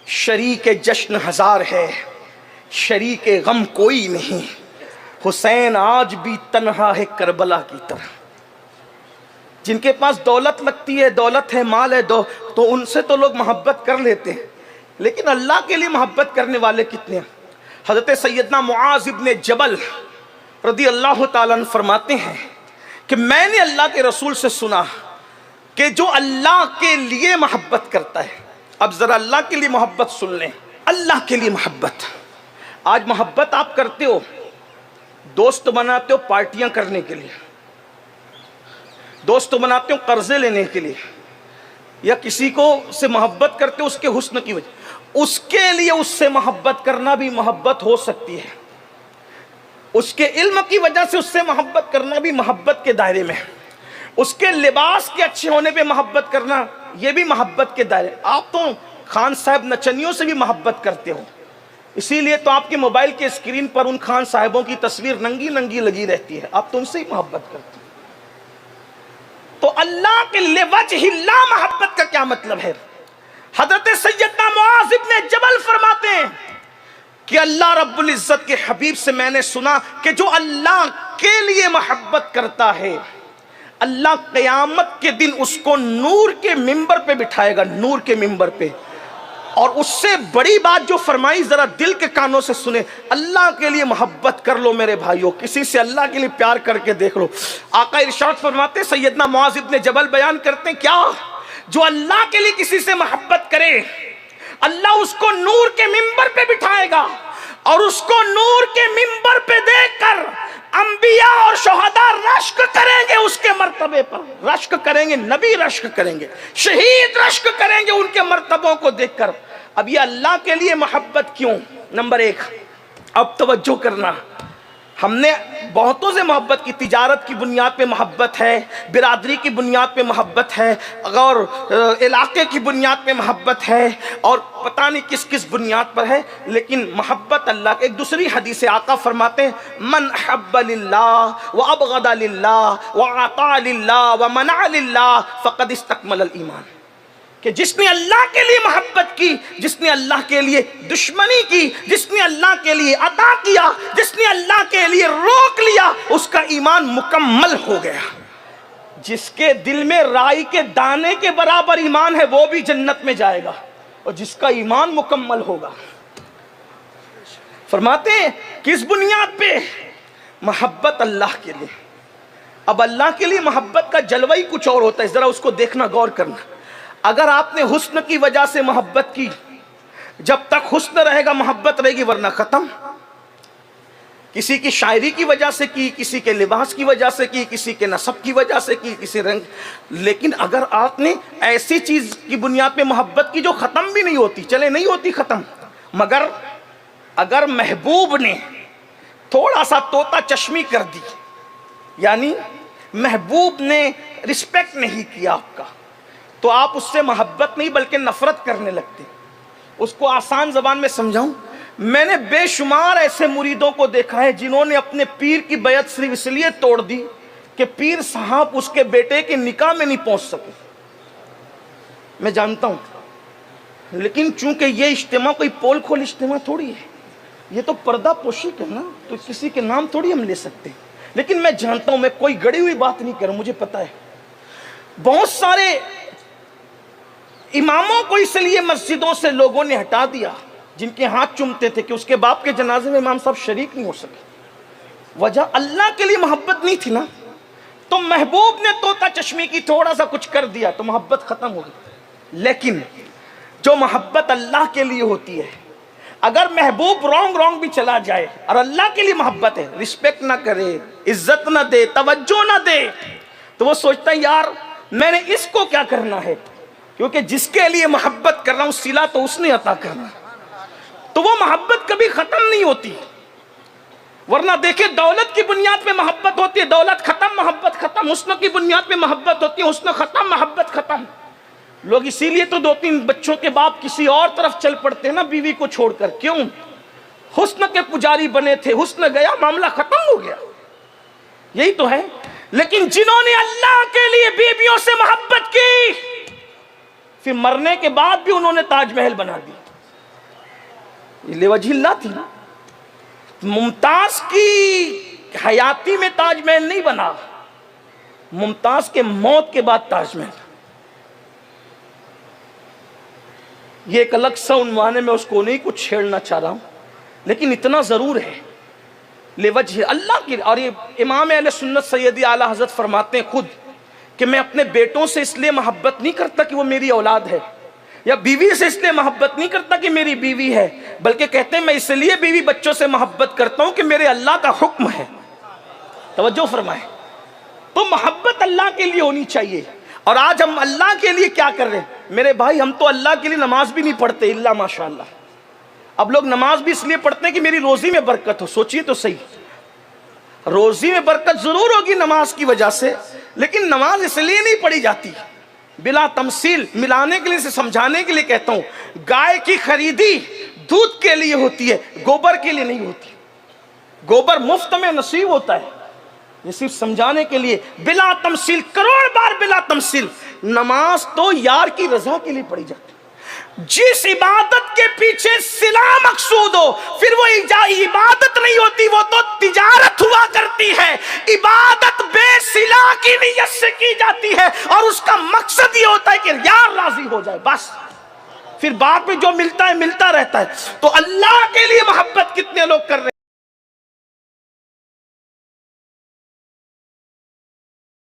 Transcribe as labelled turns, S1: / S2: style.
S1: شریک جشن ہزار ہے، شریک غم کوئی نہیں، حسین آج بھی تنہا ہے کربلا کی طرح۔ جن کے پاس دولت لگتی ہے، دولت ہے، مال ہے، تو ان سے تو لوگ محبت کر لیتے ہیں، لیکن اللہ کے لیے محبت کرنے والے کتنے ہیں؟ حضرت سیدنا معاذ ابن جبل رضی اللہ تعالیٰ عنہ فرماتے ہیں کہ میں نے اللہ کے رسول سے سنا کہ جو اللہ کے لیے محبت کرتا ہے، اب ذرا اللہ کے لیے محبت سن لیں، اللہ کے لیے محبت۔ آج محبت آپ کرتے ہو، دوست بناتے ہو پارٹیاں کرنے کے لیے، دوست بناتے ہو قرضے لینے کے لیے، یا کسی کو سے محبت کرتے ہو اس کے حسن کی وجہ، اس کے لیے اس سے محبت کرنا بھی محبت ہو سکتی ہے، اس کے علم کی وجہ سے اس سے محبت کرنا بھی محبت کے دائرے میں ہے، اس کے لباس کے اچھے ہونے پہ محبت کرنا یہ بھی محبت کے دائرے۔ آپ تو خان صاحب نچنیوں سے بھی محبت کرتے ہو، اسی لیے تو آپ کے موبائل کے اسکرین پر ان خان صاحبوں کی تصویر ننگی ننگی لگی رہتی ہے، آپ تو ان سے ہی محبت کرتے ہو۔ تو اللہ کے لیے وجہ اللہ محبت کا کیا مطلب ہے؟ حضرت سیدنا معاذ ابن جبل فرماتے ہیں کہ اللہ رب العزت کے حبیب سے میں نے سنا کہ جو اللہ کے لیے محبت کرتا ہے، اللہ قیامت کے دن اس کو نور کے ممبر پہ بٹھائے گا، نور کے ممبر پہ۔ اور اس سے بڑی بات جو فرمائی، ذرا دل کے کانوں سے سنیں، اللہ کے لیے محبت کر لو میرے بھائیوں، کسی سے اللہ کے لیے پیار کر کے دیکھ لو۔ آقا ارشاد فرماتے، سیدنا معاذ ابن جبل بیان کرتے ہیں، کیا جو اللہ کے لیے کسی سے محبت کرے، اللہ اس کو نور کے ممبر پہ بٹھائے گا، اور اس کو نور کے ممبر پہ دیکھ کر انبیاء اور شہداء رشک کریں گے، اس کے مرتبے پر رشک کریں گے، نبی رشک کریں گے، شہید رشک کریں گے ان کے مرتبوں کو دیکھ کر۔ اب یہ اللہ کے لیے محبت کیوں؟ نمبر ایک، اب توجہ کرنا، ہم نے بہتوں سے محبت کی، تجارت کی بنیاد پہ محبت ہے، برادری کی بنیاد پہ محبت ہے، اور علاقے کی بنیاد پہ محبت ہے، اور پتہ نہیں کس کس بنیاد پر ہے، لیکن محبت اللہ کے۔ ایک دوسری حدیث آقا فرماتے ہیں، من احب للہ وابغض للہ واعطى للہ ومنع للہ فقد استکمل الایمان، کہ جس نے اللہ کے لیے محبت کی، جس نے اللہ کے لیے دشمنی کی، جس نے اللہ کے لیے عطا کیا، جس نے اللہ کے لیے روک لیا، اس کا ایمان مکمل ہو گیا۔ جس کے دل میں رائی کے دانے کے برابر ایمان ہے وہ بھی جنت میں جائے گا، اور جس کا ایمان مکمل ہوگا۔ فرماتے ہیں کس بنیاد پہ؟ محبت اللہ کے لیے۔ اب اللہ کے لیے محبت کا جلوہ ہی کچھ اور ہوتا ہے، ذرا اس کو دیکھنا، غور کرنا۔ اگر آپ نے حسن کی وجہ سے محبت کی، جب تک حسن رہے گا محبت رہے گی، ورنہ ختم۔ کسی کی شاعری کی وجہ سے کی، کسی کے لباس کی وجہ سے کی، کسی کے نسب کی وجہ سے کی، کسی رنگ، لیکن اگر آپ نے ایسی چیز کی بنیاد پہ محبت کی جو ختم بھی نہیں ہوتی، چلے نہیں ہوتی ختم، مگر اگر محبوب نے تھوڑا سا طوطا چشمی کر دی، یعنی محبوب نے رسپیکٹ نہیں کیا آپ کا، تو آپ اس سے محبت نہیں بلکہ نفرت کرنے لگتے۔ اس کو آسان زبان میں سمجھاؤں، میں نے بے شمار ایسے مریدوں کو دیکھا ہے جنہوں نے اپنے پیر کی بیعت صرف اس لیے توڑ دی کہ پیر صاحب اس کے بیٹے کے نکاح میں نہیں پہنچ سکے۔ میں جانتا ہوں، لیکن چونکہ یہ اجتماع کوئی پول کھول اجتماع تھوڑی ہے، یہ تو پردہ پوشی کرنا، تو کسی کے نام تھوڑی ہم لے سکتے ہیں، لیکن میں جانتا ہوں، میں کوئی گڑی ہوئی بات نہیں کروں، مجھے پتا ہے بہت سارے اماموں کو اس لیے مسجدوں سے لوگوں نے ہٹا دیا جن کے ہاتھ چومتے تھے کہ اس کے باپ کے جنازے میں امام صاحب شریک نہیں ہو سکے۔ وجہ اللہ کے لیے محبت نہیں تھی نا، تو محبوب نے طوطا چشمی کی، تھوڑا سا کچھ کر دیا تو محبت ختم ہو گئی۔ لیکن جو محبت اللہ کے لیے ہوتی ہے، اگر محبوب رونگ بھی چلا جائے اور اللہ کے لیے محبت ہے، رسپیکٹ نہ کرے، عزت نہ دے، توجہ نہ دے، تو وہ سوچتا ہے یار میں نے اس کو کیا کرنا ہے، کیونکہ جس کے لیے محبت کر رہا ہوں صلہ تو اس نے عطا کرنا، تو وہ محبت کبھی ختم نہیں ہوتی۔ ورنہ دیکھیں دولت کی بنیاد پہ محبت ہوتی ہے، دولت ختم، محبت ختم، حسن کی بنیاد پہ محبت ہوتی ہے، حسن ختم، محبت ختم۔ لوگ اسی لیے تو 2-3 بچوں کے باپ کسی اور طرف چل پڑتے ہیں نا، بیوی کو چھوڑ کر۔ کیوں؟ حسن کے پجاری بنے تھے، حسن گیا، معاملہ ختم ہو گیا، یہی تو ہے۔ لیکن جنہوں نے اللہ کے لیے بیویوں سے محبت کی، پھر مرنے کے بعد بھی انہوں نے تاج محل بنا دی، یہ لوجہ اللہ تھی نا. ممتاز کی حیاتی میں تاج محل نہیں بنا، ممتاز کے موت کے بعد تاج محل. یہ ایک الگ سا عنوان ہے، میں اس کو نہیں کچھ چھیڑنا چاہ رہا ہوں، لیکن اتنا ضرور ہے لوجہ اللہ کی. اور یہ امام اہل سنت سیدی اعلیٰ حضرت فرماتے ہیں خود کہ میں اپنے بیٹوں سے اس لیے محبت نہیں کرتا کہ وہ میری اولاد ہے، یا بیوی سے اس لیے محبت نہیں کرتا کہ میری بیوی ہے، بلکہ کہتے ہیں میں اس لیے بیوی بچوں سے محبت کرتا ہوں کہ میرے اللہ کا حکم ہے. توجہ فرمائیں. تو محبت اللہ کے لیے ہونی چاہیے. اور آج ہم اللہ کے لیے کیا کر رہے ہیں میرے بھائی؟ ہم تو اللہ کے لیے نماز بھی نہیں پڑھتے الا ماشاءاللہ. اب لوگ نماز بھی اس لیے پڑھتے ہیں کہ میری روزی میں برکت ہو. سوچئے تو صحیح، روزی میں برکت ضرور ہوگی نماز کی وجہ سے، لیکن نماز اس لیے نہیں پڑھی جاتی. بلا تمثیل ملانے کے لیے، سے سمجھانے کے لیے کہتا ہوں، گائے کی خریدی دودھ کے لیے ہوتی ہے، گوبر کے لیے نہیں ہوتی. گوبر مفت میں نصیب ہوتا ہے. یہ صرف سمجھانے کے لیے. بلا تمثیل، کروڑ بار بلا تمثیل، نماز تو یار کی رضا کے لیے پڑھی جاتی. جس عبادت کے پیچھے صلہ مقصود ہو، پھر وہ عبادت نہیں ہوتی، وہ تو تجارت ہوا کرتی ہے. عبادت بے صلہ کی نیت سے کی جاتی ہے، اور اس کا مقصد یہ ہوتا ہے کہ یار راضی ہو جائے، بس. پھر بعد میں جو ملتا ہے ملتا رہتا ہے. تو اللہ کے لیے محبت کتنے لوگ کر رہے ہیں؟